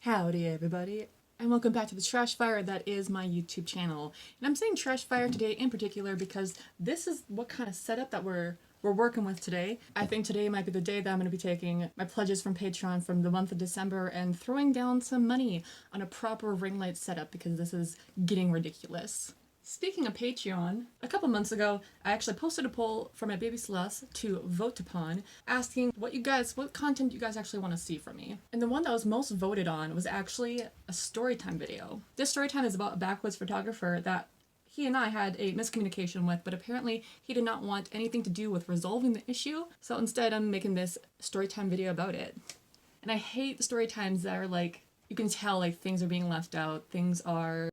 Howdy everybody, and welcome back to the Trash Fire that is my YouTube channel. And I'm saying Trash Fire today in particular because this is what kind of setup that we're working with today. I think today might be the day that I'm going to be taking my pledges from Patreon from the month of December and throwing down some money on a proper ring light setup because this is getting ridiculous. Speaking of Patreon, a couple months ago, I actually posted a poll for my baby Celeste to vote upon, asking what content you guys actually want to see from me. And the one that was most voted on was actually a Storytime video. This Storytime is about a backwoods photographer that he and I had a miscommunication with, but apparently he did not want anything to do with resolving the issue, so instead I'm making this Storytime video about it. And I hate the Storytimes that are like, you can tell like things are being left out, things are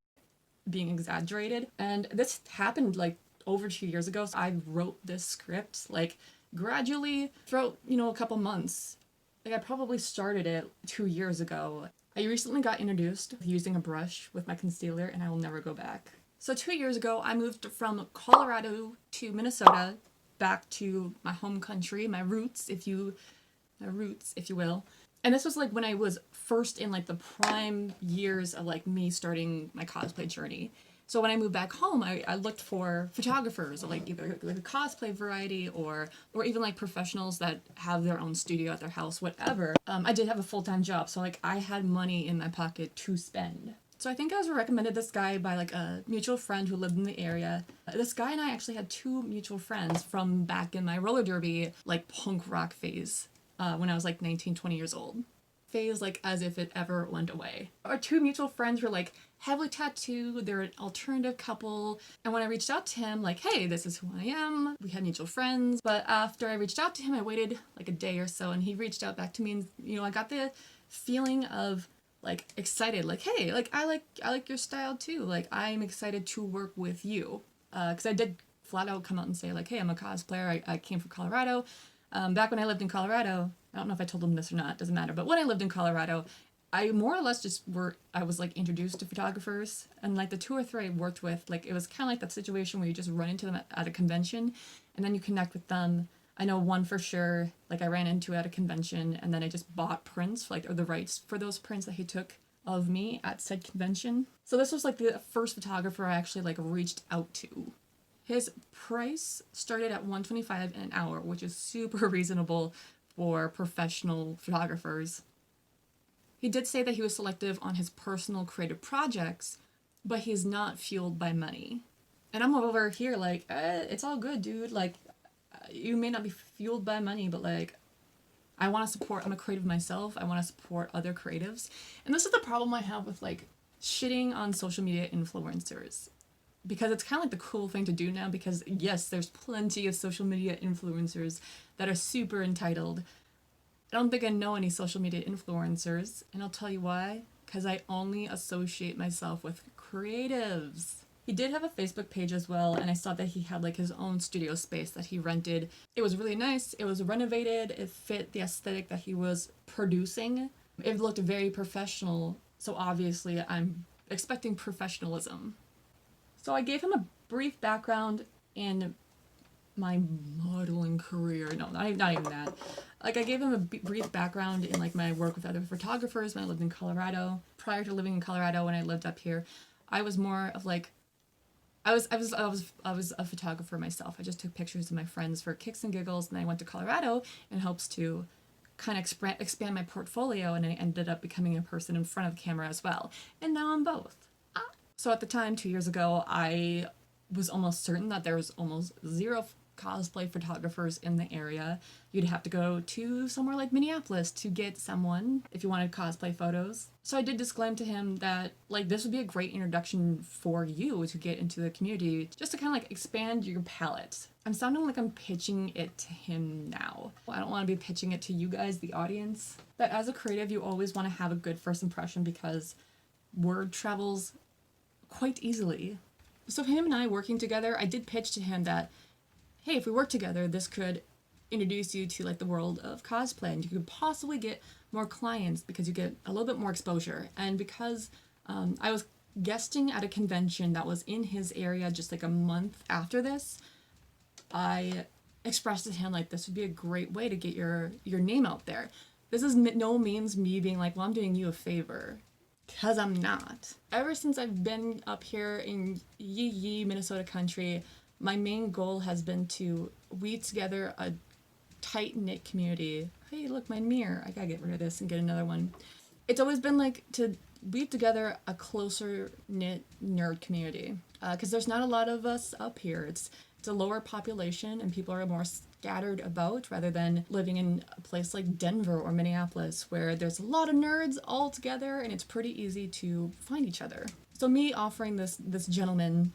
being exaggerated. And this happened like over 2 years ago. So I wrote this script like gradually throughout, a couple months. Like I probably started it 2 years ago. I recently got introduced using a brush with my concealer and I will never go back. So 2 years ago, I moved from Colorado to Minnesota, back to my home country, my roots, if you will. And this was like when I was first in like the prime years of like me starting my cosplay journey. So when I moved back home, I looked for photographers, like either like a cosplay variety or even like professionals that have their own studio at their house, whatever. I did have a full-time job, so like I had money in my pocket to spend. So I think I was recommended this guy by like a mutual friend who lived in the area. This guy and I actually had two mutual friends from back in my roller derby like punk rock phase. When I was like 19, 20 years old. Phase like as if it ever went away. Our two mutual friends were like heavily tattooed, they're an alternative couple, and when I reached out to him like, hey, this is who I am, we had mutual friends, but after I reached out to him, I waited like a day or so and he reached out back to me and I got the feeling of like excited, like, hey, like I like your style too, like I'm excited to work with you. Because I did flat out come out and say like, hey, I'm a cosplayer, I came from Colorado. Back when I lived in Colorado, I don't know if I told them this or not, doesn't matter, but when I lived in Colorado, I more or less I was like introduced to photographers, and like the two or three I worked with, like it was kind of like that situation where you just run into them at a convention and then you connect with them. I know one for sure, like I ran into at a convention and then I just bought prints, or the rights for those prints that he took of me at said convention. So this was like the first photographer I actually like reached out to. His price started at $125 an hour, which is super reasonable for professional photographers. He did say that he was selective on his personal creative projects, but he's not fueled by money. And I'm over here like, it's all good, dude. Like, you may not be fueled by money, but like, I'm a creative myself. I want to support other creatives. And this is the problem I have with like shitting on social media influencers. Because it's kind of like the cool thing to do now, because yes, there's plenty of social media influencers that are super entitled. I don't think I know any social media influencers, and I'll tell you why. Because I only associate myself with creatives. He did have a Facebook page as well, and I saw that he had like his own studio space that he rented. It was really nice, it was renovated, it fit the aesthetic that he was producing. It looked very professional, so obviously I'm expecting professionalism. So I gave him a brief background in my modeling career. No, not even that. Like I gave him a brief background in like my work with other photographers when I lived in Colorado. Prior to living in Colorado, when I lived up here, I was more of like, I was a photographer myself. I just took pictures of my friends for kicks and giggles, and I went to Colorado in hopes to kind of expand my portfolio, and I ended up becoming a person in front of the camera as well. And now I'm both. So at the time, 2 years ago, I was almost certain that there was almost zero cosplay photographers in the area. You'd have to go to somewhere like Minneapolis to get someone if you wanted cosplay photos. So I did disclaim to him that like this would be a great introduction for you to get into the community, just to kind of like expand your palette. I'm sounding like I'm pitching it to him now. I don't want to be pitching it to you guys, the audience. But as a creative, you always want to have a good first impression because word travels quite easily. So him and I working together, I did pitch to him that, hey, if we work together, this could introduce you to like the world of cosplay, and you could possibly get more clients because you get a little bit more exposure. And because I was guesting at a convention that was in his area just like a month after this, I expressed to him like this would be a great way to get your name out there. This is no means me being like, well, I'm doing you a favor. Because I'm not. Ever since I've been up here in Yee, Minnesota country, my main goal has been to weave together a tight-knit community. Hey, look, my mirror. I gotta get rid of this and get another one. It's always been like to weave together a closer knit nerd community. Because there's not a lot of us up here. It's a lower population and people are more scattered about rather than living in a place like Denver or Minneapolis where there's a lot of nerds all together and it's pretty easy to find each other. So me offering this gentleman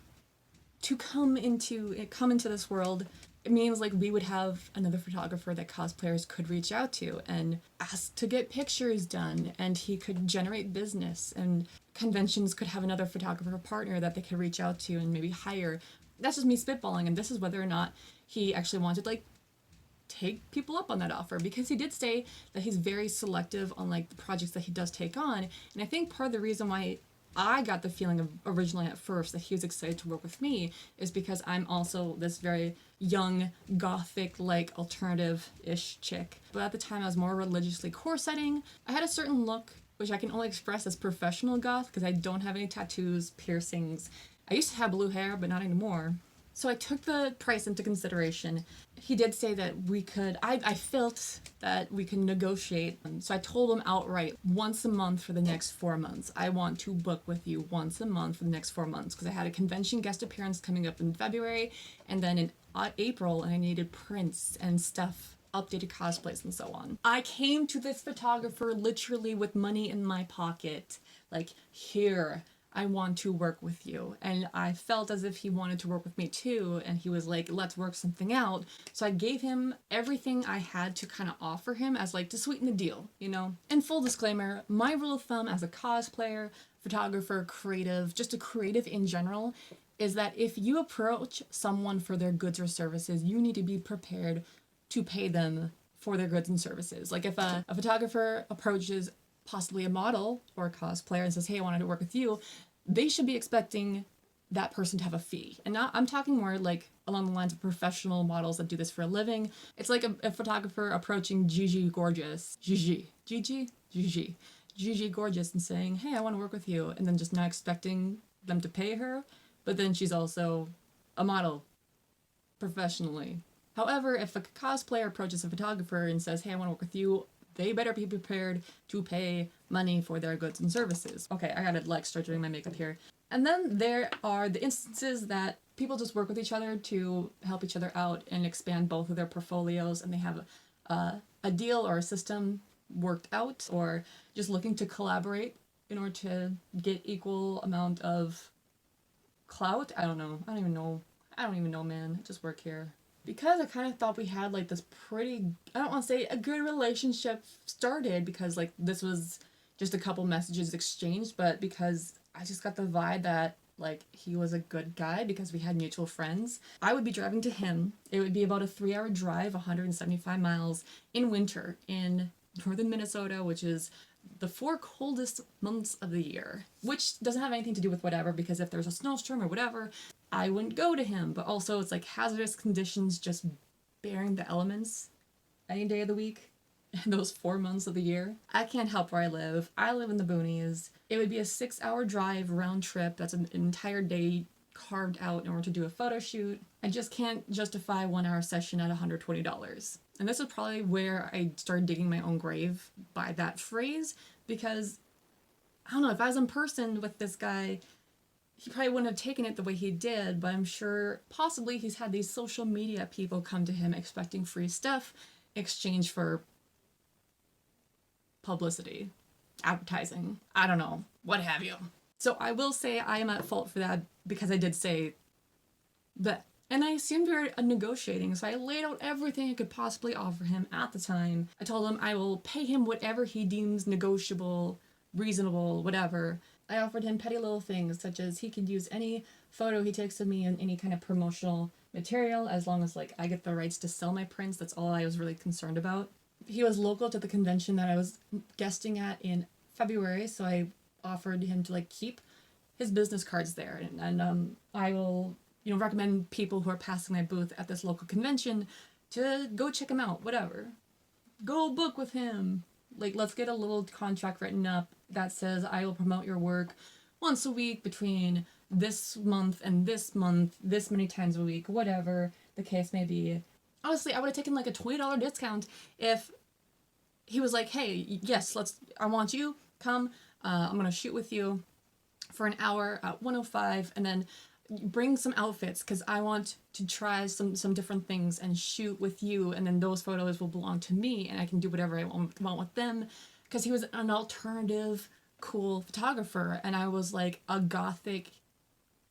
to come into this world, it means like we would have another photographer that cosplayers could reach out to and ask to get pictures done, and he could generate business, and conventions could have another photographer partner that they could reach out to and maybe hire. That's just me spitballing, and this is whether or not he actually wanted like take people up on that offer, because he did say that he's very selective on like the projects that he does take on. And I think part of the reason why I got the feeling of originally at first that he was excited to work with me is because I'm also this very young, gothic, like alternative-ish chick. But at the time I was more religiously corseting. I had a certain look which I can only express as professional goth because I don't have any tattoos, piercings. I used to have blue hair, but not anymore. So I took the price into consideration. He did say that we could, I felt that we could negotiate. So I told him outright, once a month for the next 4 months. I want to book with you once a month for the next 4 months, because I had a convention guest appearance coming up in February and then in April, and I needed prints and stuff, updated cosplays and so on. I came to this photographer literally with money in my pocket. Like, here, I want to work with you. And I felt as if he wanted to work with me too. And he was like, let's work something out. So I gave him everything I had to kind of offer him as like to sweeten the deal, you know? And full disclaimer, my rule of thumb as a cosplayer, photographer, creative, just a creative in general, is that if you approach someone for their goods or services, you need to be prepared to pay them for their goods and services. Like if a photographer approaches possibly a model or a cosplayer and says, hey, I wanted to work with you, they should be expecting that person to have a fee. And not, I'm talking more like along the lines of professional models that do this for a living. It's like a photographer approaching Gigi Gorgeous, Gigi Gorgeous, and saying, hey, I want to work with you, and then just not expecting them to pay her, but then she's also a model professionally. However, if a cosplayer approaches a photographer and says, hey, I want to work with you, they better be prepared to pay money for their goods and services. Okay, I gotta like start doing my makeup here. And then there are the instances that people just work with each other to help each other out and expand both of their portfolios, and they have a deal or a system worked out, or just looking to collaborate in order to get equal amount of clout. I don't even know, man. I just work here. Because I kind of thought we had like this pretty, I don't want to say a good relationship started, because like this was just a couple messages exchanged, but because I just got the vibe that like he was a good guy because we had mutual friends. I would be driving to him. It would be about a 3-hour drive, 175 miles in winter in northern Minnesota, which is the 4 coldest months of the year, which doesn't have anything to do with whatever, because if there's a snowstorm or whatever, I wouldn't go to him. But also it's like hazardous conditions, just bearing the elements any day of the week in those 4 months of the year. I can't help where I live. I live in the boonies. It would be a 6-hour drive round trip. That's an entire day carved out in order to do a photo shoot. I just can't justify 1-hour session at $120. And this is probably where I started digging my own grave by that phrase, because I don't know, if I was in person with this guy, he probably wouldn't have taken it the way he did, but I'm sure possibly he's had these social media people come to him expecting free stuff in exchange for publicity, advertising, I don't know, what have you. So I will say I am at fault for that, because I did say that. And I assumed we were negotiating, so I laid out everything I could possibly offer him at the time. I told him I will pay him whatever he deems negotiable, reasonable, whatever. I offered him petty little things, such as he could use any photo he takes of me in any kind of promotional material, as long as like I get the rights to sell my prints. That's all I was really concerned about. He was local to the convention that I was guesting at in February, so I offered him to like keep his business cards there, and I will, you know, recommend people who are passing my booth at this local convention to go check him out, whatever. Go book with him. Like, let's get a little contract written up that says I will promote your work once a week between this month and this month, this many times a week, whatever the case may be. Honestly, I would have taken like a $20 discount if he was like, hey, yes, I want you, come, I'm gonna shoot with you for an hour at 105, and then bring some outfits because I want to try some different things and shoot with you, and then those photos will belong to me and I can do whatever I want with them, because he was an alternative cool photographer and I was like a gothic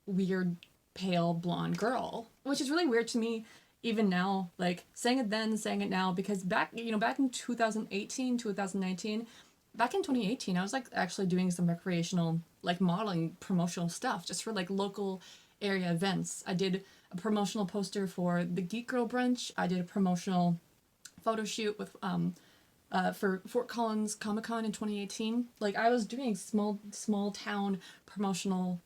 weird pale blonde girl, which is really weird to me even now, like saying it then, saying it now, because back in 2018, 2019, back in 2018, I was like actually doing some recreational like modeling promotional stuff just for like local area events. I did a promotional poster for the Geek Girl Brunch. I did a promotional photo shoot with for Fort Collins Comic Con in 2018. Like I was doing small town promotional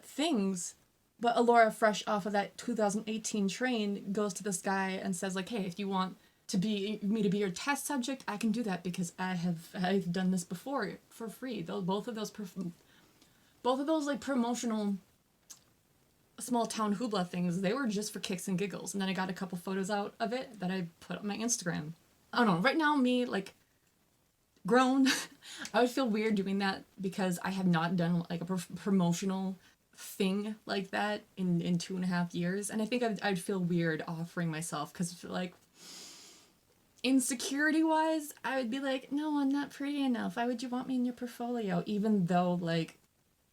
things. But Elora, fresh off of that 2018 train, goes to this guy and says like, hey, if you want me to be your test subject, I can do that because I've done this before for free. Both of those like promotional small town hoopla things, they were just for kicks and giggles. And then I got a couple photos out of it that I put on my Instagram. I don't know, right now me like grown, I would feel weird doing that because I have not done like a promotional thing like that in 2.5 years, and I think I'd feel weird offering myself because like insecurity wise I would be like, no, I'm not pretty enough, why would you want me in your portfolio, even though like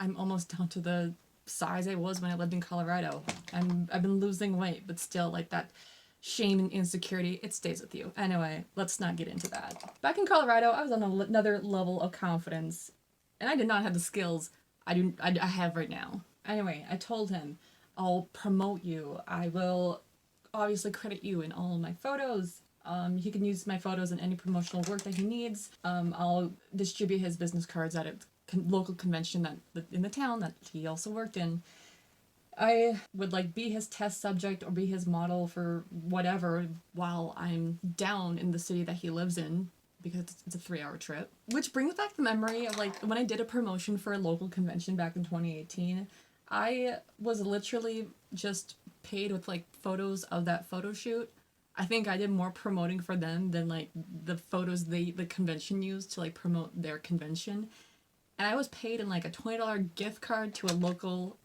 I'm almost down to the size I was when I lived in Colorado. I've been losing weight, but still like that shame and insecurity, it stays with you. Anyway, let's not get into that. Back in Colorado, I was on another level of confidence and I did not have the skills I have right now. Anyway, I told him, I'll promote you. I will obviously credit you in all of my photos. He can use my photos in any promotional work that he needs. I'll distribute his business cards at a local convention in the town that he also worked in. I would like be his test subject or be his model for whatever while I'm down in the city that he lives in, because it's a 3-hour trip. Which brings back the memory of like when I did a promotion for a local convention back in 2018. I was literally just paid with like photos of that photo shoot. I think I did more promoting for them than like the photos the convention used to like promote their convention. And I was paid in like a $20 gift card to a local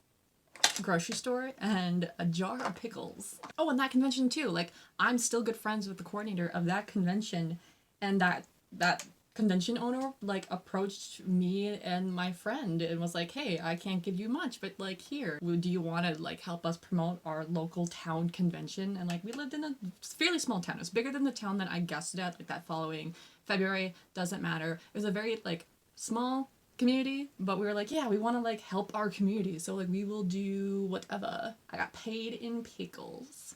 grocery store and a jar of pickles. Oh, and that convention too. Like I'm still good friends with the coordinator of that convention, and that convention owner like approached me and my friend and was like, hey, I can't give you much, but like here, do you want to like help us promote our local town convention? And like we lived in a fairly small town. It was bigger than the town that I guested at like that following February. Doesn't matter. It was a very like small community, but we were like, yeah, we want to like help our community, so like we will do whatever. I got paid in pickles.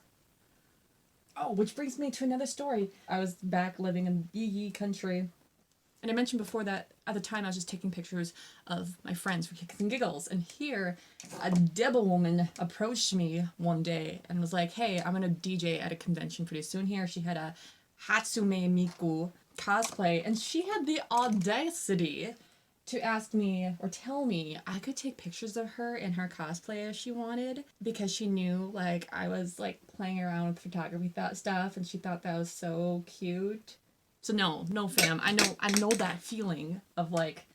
Oh, which brings me to another story. I was back living in Yee country. And I mentioned before that at the time I was just taking pictures of my friends for kicks and giggles. And here, a devil woman approached me one day and was like, hey, I'm going to DJ at a convention pretty soon here. She had a Hatsume Miku cosplay, and she had the audacity to ask me or tell me I could take pictures of her in her cosplay if she wanted, because she knew like I was like playing around with photography stuff and she thought that was so cute. So no fam, I know that feeling of like,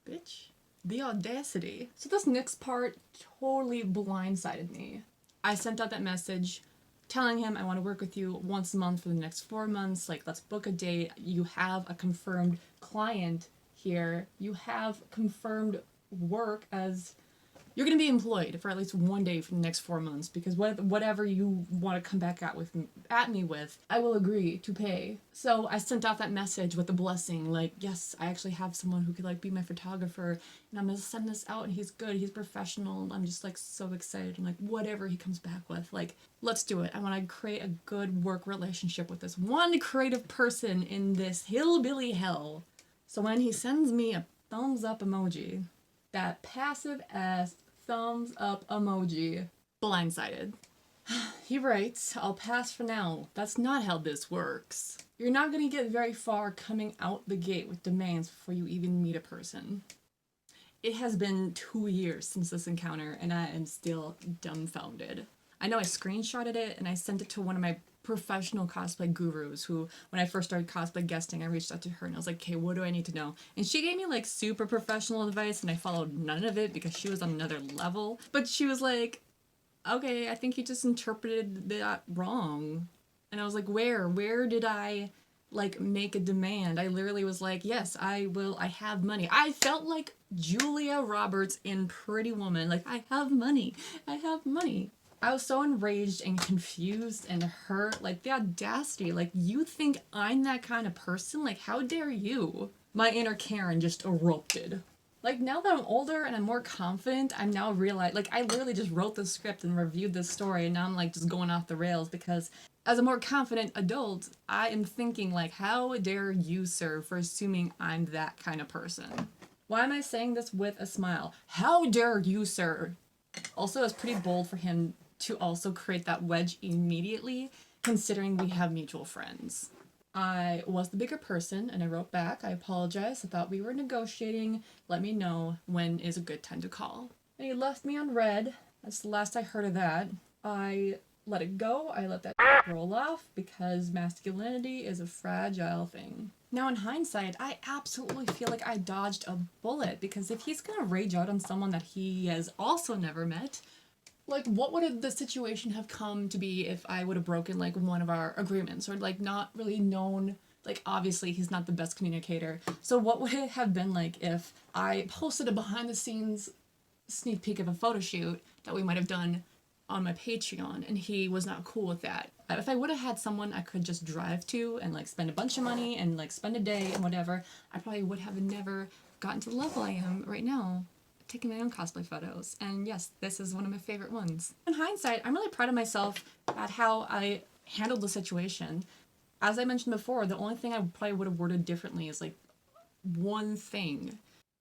bitch, the audacity. So this next part totally blindsided me. I sent out that message telling him I want to work with you once a month for the next 4 months. Like, let's book a date. You have a confirmed client here. You have confirmed work as you're going to be employed for at least one day for the next 4 months, because whatever you want to come back at me with, I will agree to pay. So I sent out that message with the blessing, like, yes, I actually have someone who could like be my photographer, and I'm going to send this out, and he's good, he's professional, and I'm just like so excited. I'm like, whatever he comes back with, like, let's do it. I want to create a good work relationship with this one creative person in this hillbilly hell. So when he sends me a thumbs up emoji, that passive ass thumbs up emoji, blindsided. He writes, I'll pass for now. That's not how this works. You're not gonna get very far coming out the gate with demands before you even meet a person. It has been 2 years since this encounter, and I am still dumbfounded. I know I screenshotted it and I sent it to one of my professional cosplay gurus who, when I first started cosplay guesting, I reached out to her and I was like, okay, what do I need to know? And she gave me like super professional advice and I followed none of it because she was on another level. But she was like, okay, I think you just interpreted that wrong. And I was like, where did I like make a demand? I literally was like, yes, I will, I have money. I felt like Julia Roberts in Pretty Woman. Like, I have money. I have money. I was so enraged and confused and hurt. Like, the audacity. Like, you think I'm that kind of person? Like, how dare you? My inner Karen just erupted. Like, now that I'm older and I'm more confident, I'm now realizing, like, I literally just wrote the script and reviewed this story, and now I'm, like, just going off the rails because as a more confident adult, I am thinking, like, how dare you, sir, for assuming I'm that kind of person? Why am I saying this with a smile? How dare you, sir? Also, it's pretty bold for him to also create that wedge immediately, considering we have mutual friends. I was the bigger person and I wrote back, I apologize, I thought we were negotiating, let me know when is a good time to call. And he left me on red. That's the last I heard of that. I let it go, I let that roll off because masculinity is a fragile thing. Now in hindsight, I absolutely feel like I dodged a bullet because if he's gonna rage out on someone that he has also never met, like, what would the situation have come to be if I would have broken, like, one of our agreements or, like, not really known, like, obviously he's not the best communicator. So what would it have been like if I posted a behind-the-scenes sneak peek of a photo shoot that we might have done on my Patreon and he was not cool with that? If I would have had someone I could just drive to and, like, spend a bunch of money and, like, spend a day and whatever, I probably would have never gotten to the level I am right now, taking my own cosplay photos. And yes, this is one of my favorite ones. In hindsight, I'm really proud of myself at how I handled the situation. As I mentioned before, the only thing I probably would have worded differently is like one thing.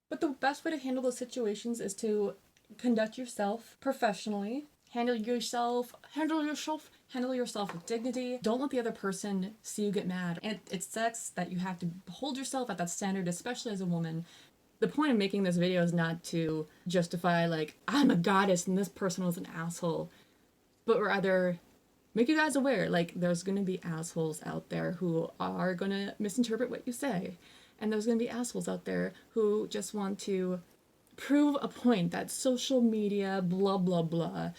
But the best way to handle those situations is to conduct yourself professionally, handle yourself with dignity. Don't let the other person see you get mad. And it sucks that you have to hold yourself at that standard, especially as a woman. The point of making this video is not to justify, like, I'm a goddess and this person was an asshole, but rather make you guys aware, like, there's gonna be assholes out there who are gonna misinterpret what you say, and there's gonna be assholes out there who just want to prove a point that social media, blah, blah, blah.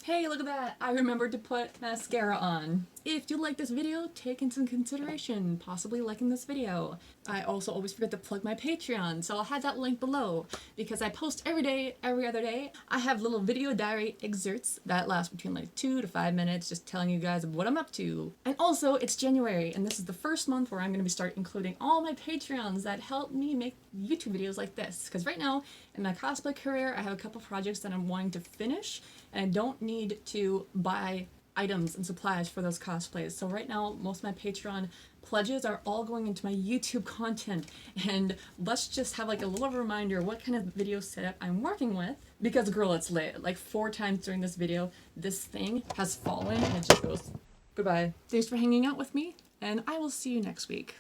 Hey, look at that! I remembered to put mascara on. If you like this video, take into consideration possibly liking this video. I also always forget to plug my Patreon, so I'll have that link below because I post every day, every other day. I have little video diary excerpts that last between like 2 to 5 minutes, just telling you guys what I'm up to. And also, it's January, and this is the first month where I'm going to start including all my Patreons that help me make YouTube videos like this. Because right now, in my cosplay career, I have a couple projects that I'm wanting to finish, and I don't need to buy items and supplies for those cosplays. So right now, most of my Patreon pledges are all going into my YouTube content. And let's just have like a little reminder what kind of video setup I'm working with. Because girl, it's lit. Like 4 times during this video, this thing has fallen and it just goes, goodbye. Thanks for hanging out with me, and I will see you next week.